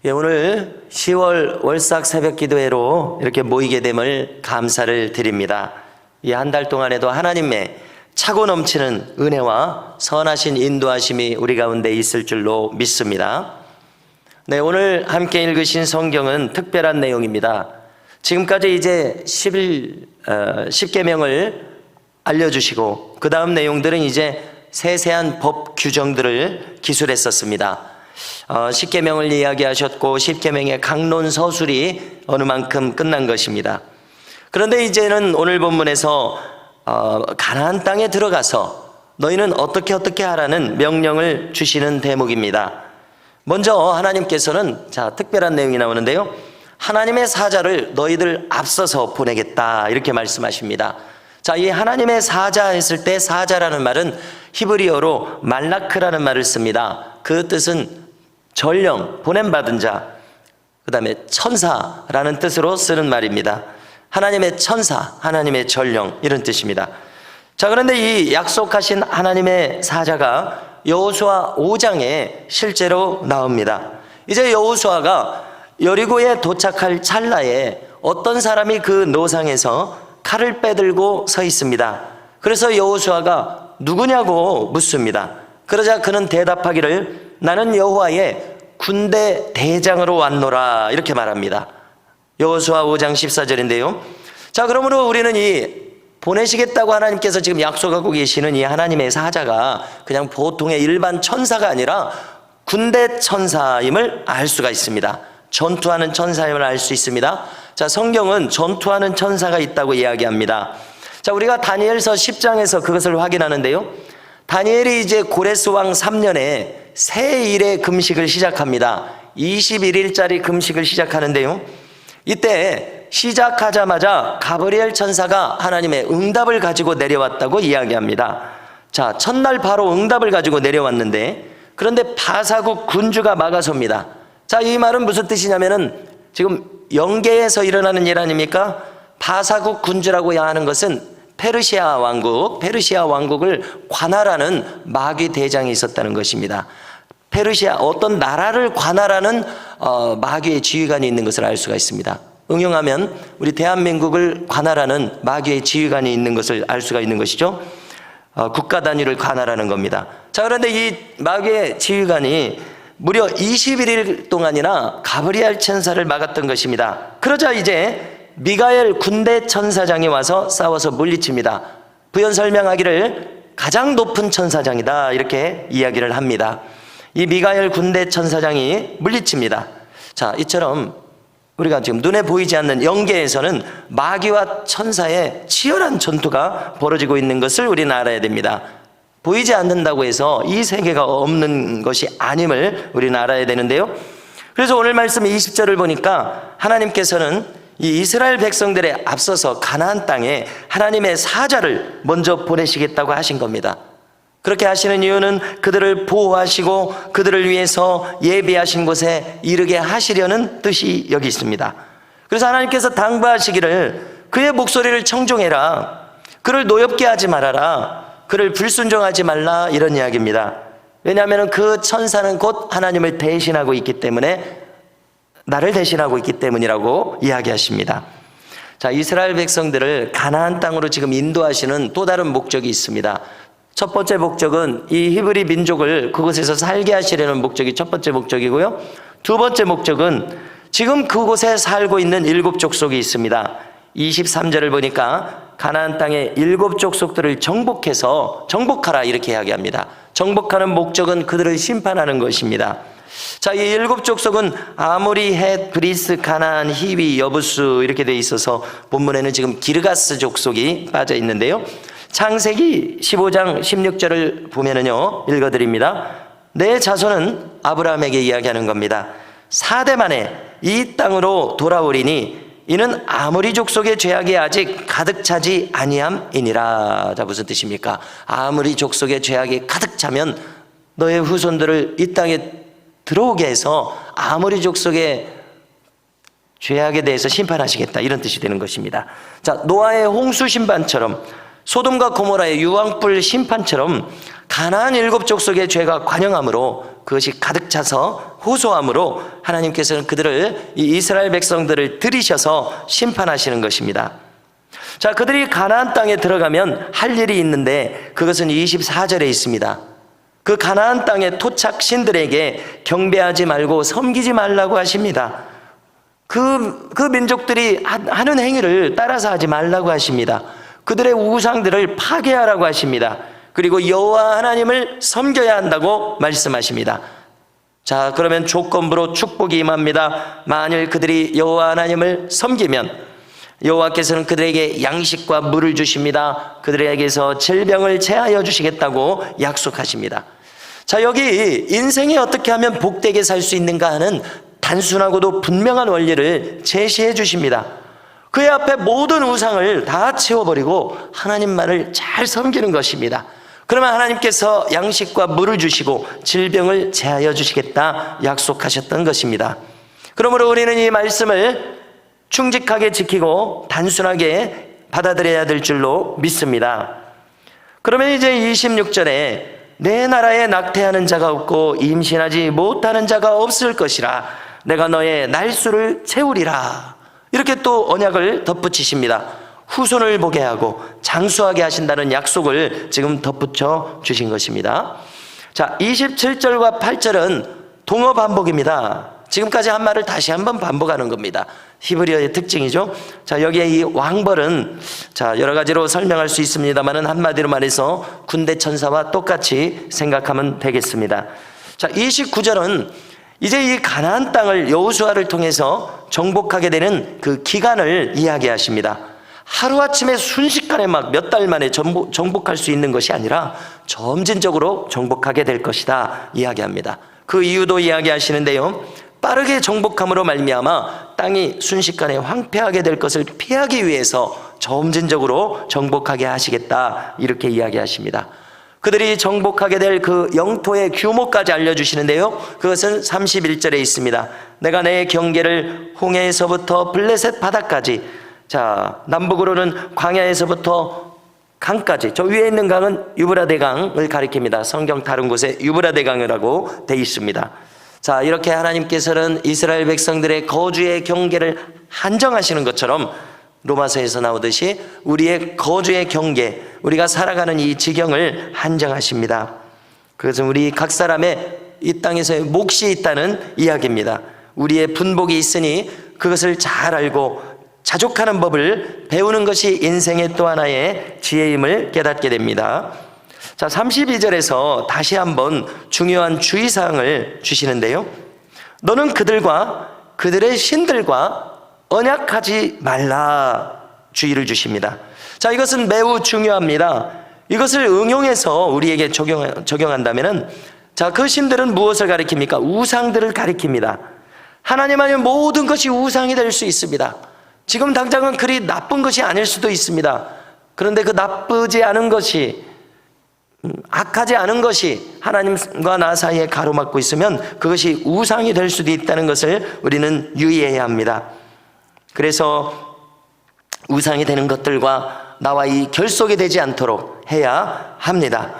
예, 오늘 10월 월삭 새벽 기도회로 이렇게 모이게 됨을 감사를 드립니다. 이 한 달 동안에도 하나님의 차고 넘치는 은혜와 선하신 인도하심이 우리 가운데 있을 줄로 믿습니다. 네, 오늘 함께 읽으신 성경은 특별한 내용입니다. 지금까지 이제 10계명을 알려주시고 그 다음 내용들은 이제 세세한 법 규정들을 기술했었습니다. 10계명을 이야기하셨고 10계명의 강론 서술이 어느 만큼 끝난 것입니다. 그런데 이제는 오늘 본문에서 가나안 땅에 들어가서 너희는 어떻게 하라는 명령을 주시는 대목입니다. 먼저 하나님께서는 특별한 내용이 나오는데요, 하나님의 사자를 너희들 앞서서 보내겠다 이렇게 말씀하십니다. 이 하나님의 사자 했을 때 사자라는 말은 히브리어로 말라크라는 말을 씁니다. 그 뜻은 전령, 보냄받은 자, 그 다음에 천사라는 뜻으로 쓰는 말입니다. 하나님의 천사, 하나님의 전령 이런 뜻입니다. 그런데 이 약속하신 하나님의 사자가 여호수아 5장에 실제로 나옵니다. 이제 여호수아가 여리고에 도착할 찰나에 어떤 사람이 그 노상에서 칼을 빼들고 서 있습니다. 그래서 여호수아가 누구냐고 묻습니다. 그러자 그는 대답하기를 나는 여호와의 군대 대장으로 왔노라 이렇게 말합니다. 여호수아 5장 14절인데요. 그러므로 우리는 이 보내시겠다고 하나님께서 지금 약속하고 계시는 이 하나님의 사자가 그냥 보통의 일반 천사가 아니라 군대 천사임을 알 수가 있습니다. 전투하는 천사임을 알 수 있습니다. 성경은 전투하는 천사가 있다고 이야기합니다. 우리가 다니엘서 10장에서 그것을 확인하는데요, 다니엘이 이제 고레스 왕 3년에 새1의 금식을 시작합니다. 21일짜리 금식을 시작하는데요, 이때 시작하자마자 가브리엘 천사가 하나님의 응답을 가지고 내려왔다고 이야기합니다. 첫날 바로 응답을 가지고 내려왔는데, 그런데 바사국 군주가 막아섭니다. 이 말은 무슨 뜻이냐면은 지금 영계에서 일어나는 일 아닙니까? 바사국 군주라고 하는 것은 페르시아 왕국을 관할하는 마귀 대장이 있었다는 것입니다. 페르시아 어떤 나라를 관할하는 마귀의 지휘관이 있는 것을 알 수가 있습니다. 응용하면 우리 대한민국을 관할하는 마귀의 지휘관이 있는 것을 알 수가 있는 것이죠. 국가 단위를 관할하는 겁니다. 그런데 이 마귀의 지휘관이 무려 21일 동안이나 가브리엘 천사를 막았던 것입니다. 그러자 이제 미가엘 군대 천사장이 와서 싸워서 물리칩니다. 부연 설명하기를 가장 높은 천사장이다 이렇게 이야기를 합니다. 이 미가엘 군대 천사장이 물리칩니다. 이처럼 우리가 지금 눈에 보이지 않는 영계에서는 마귀와 천사의 치열한 전투가 벌어지고 있는 것을 우리는 알아야 됩니다. 보이지 않는다고 해서 이 세계가 없는 것이 아님을 우리는 알아야 되는데요, 그래서 오늘 말씀 20절을 보니까 하나님께서는 이 이스라엘 백성들에 앞서서 가나안 땅에 하나님의 사자를 먼저 보내시겠다고 하신 겁니다. 그렇게 하시는 이유는 그들을 보호하시고 그들을 위해서 예비하신 곳에 이르게 하시려는 뜻이 여기 있습니다. 그래서 하나님께서 당부하시기를 그의 목소리를 청종해라, 그를 노엽게 하지 말아라, 그를 불순종하지 말라 이런 이야기입니다. 왜냐하면 그 천사는 곧 하나님을 대신하고 있기 때문에, 나를 대신하고 있기 때문이라고 이야기하십니다. 이스라엘 백성들을 가나안 땅으로 지금 인도하시는 또 다른 목적이 있습니다. 첫 번째 목적은 이 히브리 민족을 그곳에서 살게 하시려는 목적이 첫 번째 목적이고요, 두 번째 목적은 지금 그곳에 살고 있는 7 족속이 있습니다. 23절을 보니까 가나안 땅의 7 족속들을 정복하라 이렇게 이야기합니다. 정복하는 목적은 그들을 심판하는 것입니다. 이 7 족속은 아모리, 헷, 브리스, 가나안, 히위, 여부스 이렇게 되어 있어서 본문에는 지금 기르가스 족속이 빠져 있는데요, 창세기 15장 16절을 보면은요, 읽어드립니다. 내 자손은 아브라함에게 이야기하는 겁니다. 4대 만에 이 땅으로 돌아오리니 이는 아모리 족속의 죄악이 아직 가득 차지 아니함이니라. 무슨 뜻입니까? 아모리 족속의 죄악이 가득 차면 너의 후손들을 이 땅에 들어오게 해서 아모리 족속의 죄악에 대해서 심판하시겠다 이런 뜻이 되는 것입니다. 노아의 홍수 심판처럼, 소돔과 고모라의 유황불 심판처럼 가나안 7 족속의 죄가 관영함으로 그것이 가득 차서 호소함으로 하나님께서는 그들을, 이 이스라엘 백성들을 들이셔서 심판하시는 것입니다. 자, 그들이 가나안 땅에 들어가면 할 일이 있는데 그것은 24절에 있습니다. 그 가나안 땅의 토착 신들에게 경배하지 말고 섬기지 말라고 하십니다. 그 민족들이 하는 행위를 따라서 하지 말라고 하십니다. 그들의 우상들을 파괴하라고 하십니다. 그리고 여호와 하나님을 섬겨야 한다고 말씀하십니다. 자, 그러면 조건부로 축복이 임합니다. 만일 그들이 여호와 하나님을 섬기면 여호와께서는 그들에게 양식과 물을 주십니다. 그들에게서 질병을 제하여 주시겠다고 약속하십니다. 자, 여기 인생에 어떻게 하면 복되게 살 수 있는가 하는 단순하고도 분명한 원리를 제시해 주십니다. 그의 앞에 모든 우상을 다 치워버리고 하나님만을 잘 섬기는 것입니다. 그러면 하나님께서 양식과 물을 주시고 질병을 제하여 주시겠다 약속하셨던 것입니다. 그러므로 우리는 이 말씀을 충직하게 지키고 단순하게 받아들여야 될 줄로 믿습니다. 그러면 이제 26절에 내 나라에 낙태하는 자가 없고 임신하지 못하는 자가 없을 것이라 내가 너의 날수를 채우리라, 이렇게 또 언약을 덧붙이십니다. 후손을 보게 하고 장수하게 하신다는 약속을 지금 덧붙여 주신 것입니다. 자, 27절과 8절은 동어 반복입니다. 지금까지 한 말을 다시 한번 반복하는 겁니다. 히브리어의 특징이죠. 자, 여기에 이 왕벌은 자, 여러 가지로 설명할 수 있습니다만은 한마디로 말해서 군대 천사와 똑같이 생각하면 되겠습니다. 자, 29절은 이제 이 가나안 땅을 여호수아를 통해서 정복하게 되는 그 기간을 이야기하십니다. 하루아침에 순식간에 막 몇 달 만에 정복할 수 있는 것이 아니라 점진적으로 정복하게 될 것이다 이야기합니다. 그 이유도 이야기하시는데요, 빠르게 정복함으로 말미암아 땅이 순식간에 황폐하게 될 것을 피하기 위해서 점진적으로 정복하게 하시겠다, 이렇게 이야기하십니다. 그들이 정복하게 될 그 영토의 규모까지 알려주시는데요, 그것은 31절에 있습니다. 내가 내 경계를 홍해에서부터 블레셋 바다까지, 자, 남북으로는 광야에서부터 강까지, 저 위에 있는 강은 유브라데 강을 가리킵니다. 성경 다른 곳에 유브라데 강이라고 되어 있습니다. 자, 이렇게 하나님께서는 이스라엘 백성들의 거주의 경계를 한정하시는 것처럼 로마서에서 나오듯이 우리의 거주의 경계, 우리가 살아가는 이 지경을 한정하십니다. 그것은 우리 각 사람의 이 땅에서의 몫이 있다는 이야기입니다. 우리의 분복이 있으니 그것을 잘 알고 자족하는 법을 배우는 것이 인생의 또 하나의 지혜임을 깨닫게 됩니다. 자, 32절에서 다시 한번 중요한 주의사항을 주시는데요, 너는 그들과 그들의 신들과 언약하지 말라, 주의를 주십니다. 자, 이것은 매우 중요합니다. 이것을 응용해서 우리에게 적용한다면은, 자, 그 신들은 무엇을 가리킵니까? 우상들을 가리킵니다. 하나님 아니면 모든 것이 우상이 될 수 있습니다. 지금 당장은 그리 나쁜 것이 아닐 수도 있습니다. 그런데 그 나쁘지 않은 것이, 악하지 않은 것이 하나님과 나 사이에 가로막고 있으면 그것이 우상이 될 수도 있다는 것을 우리는 유의해야 합니다. 그래서 우상이 되는 것들과 나와 이 결속이 되지 않도록 해야 합니다.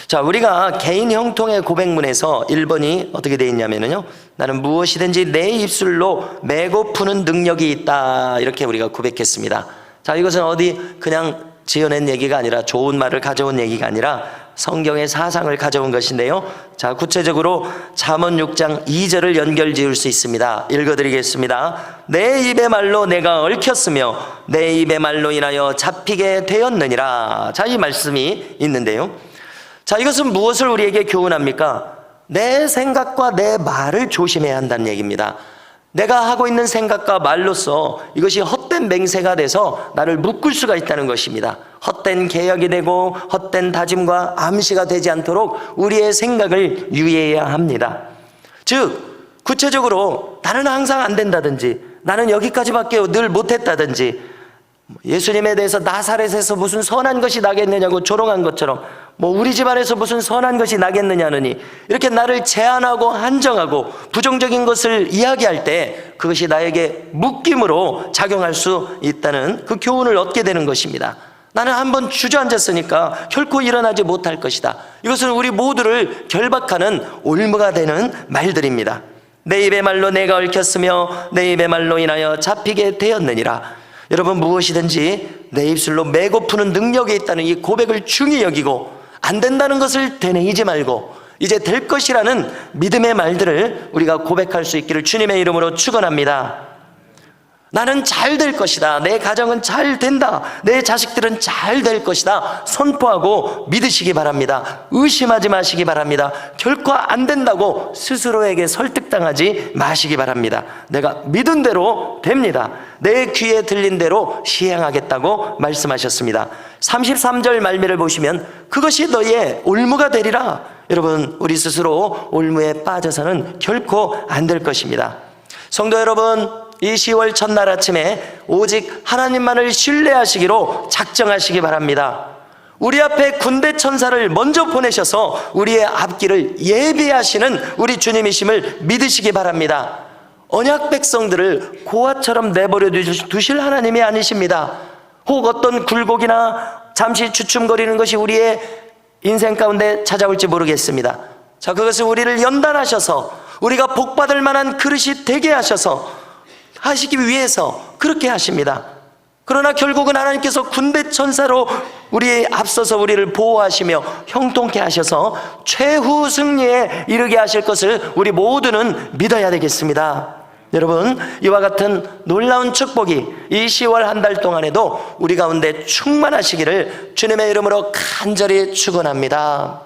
자, 우리가 개인 형통의 고백문에서 1번이 어떻게 되어 있냐면요, 나는 무엇이든지 내 입술로 메고 푸는 능력이 있다, 이렇게 우리가 고백했습니다. 자, 이것은 어디 그냥 지어낸 얘기가 아니라, 좋은 말을 가져온 얘기가 아니라 성경의 사상을 가져온 것인데요, 자, 구체적으로 잠언 6장 2절을 연결 지을 수 있습니다. 읽어드리겠습니다. 내 입의 말로 내가 얽혔으며 내 입의 말로 인하여 잡히게 되었느니라. 자, 이 말씀이 있는데요, 자, 이것은 무엇을 우리에게 교훈합니까? 내 생각과 내 말을 조심해야 한다는 얘기입니다. 내가 하고 있는 생각과 말로써 이것이 헛된 맹세가 돼서 나를 묶을 수가 있다는 것입니다. 헛된 계약이 되고 헛된 다짐과 암시가 되지 않도록 우리의 생각을 유의해야 합니다. 즉, 구체적으로 나는 항상 안 된다든지, 나는 여기까지밖에 늘 못했다든지, 예수님에 대해서 나사렛에서 무슨 선한 것이 나겠느냐고 조롱한 것처럼 우리 집안에서 무슨 선한 것이 나겠느냐느니, 이렇게 나를 제한하고 한정하고 부정적인 것을 이야기할 때 그것이 나에게 묶임으로 작용할 수 있다는 그 교훈을 얻게 되는 것입니다. 나는 한번 주저앉았으니까 결코 일어나지 못할 것이다. 이것은 우리 모두를 결박하는 올무가 되는 말들입니다. 내 입의 말로 내가 얽혔으며 내 입의 말로 인하여 잡히게 되었느니라. 여러분, 무엇이든지 내 입술로 메고 푸는 능력이 있다는 이 고백을 중히 여기고 안 된다는 것을 되뇌이지 말고 이제 될 것이라는 믿음의 말들을 우리가 고백할 수 있기를 주님의 이름으로 축원합니다. 나는 잘 될 것이다. 내 가정은 잘 된다. 내 자식들은 잘 될 것이다. 선포하고 믿으시기 바랍니다. 의심하지 마시기 바랍니다. 결코 안 된다고 스스로에게 설득당하지 마시기 바랍니다. 내가 믿은 대로 됩니다. 내 귀에 들린 대로 시행하겠다고 말씀하셨습니다. 33절 말미를 보시면 그것이 너희의 올무가 되리라. 여러분, 우리 스스로 올무에 빠져서는 결코 안 될 것입니다. 성도 여러분, 이 10월 첫날 아침에 오직 하나님만을 신뢰하시기로 작정하시기 바랍니다. 우리 앞에 군대 천사를 먼저 보내셔서 우리의 앞길을 예비하시는 우리 주님이심을 믿으시기 바랍니다. 언약 백성들을 고아처럼 내버려 두실 하나님이 아니십니다. 혹 어떤 굴곡이나 잠시 주춤거리는 것이 우리의 인생 가운데 찾아올지 모르겠습니다. 자, 그것을 우리를 연단하셔서 우리가 복받을 만한 그릇이 되게 하시기 위해서 그렇게 하십니다. 그러나 결국은 하나님께서 군대 천사로 우리에 앞서서 우리를 보호하시며 형통케 하셔서 최후 승리에 이르게 하실 것을 우리 모두는 믿어야 되겠습니다. 여러분, 이와 같은 놀라운 축복이 이 10월 한 달 동안에도 우리 가운데 충만하시기를 주님의 이름으로 간절히 축원합니다.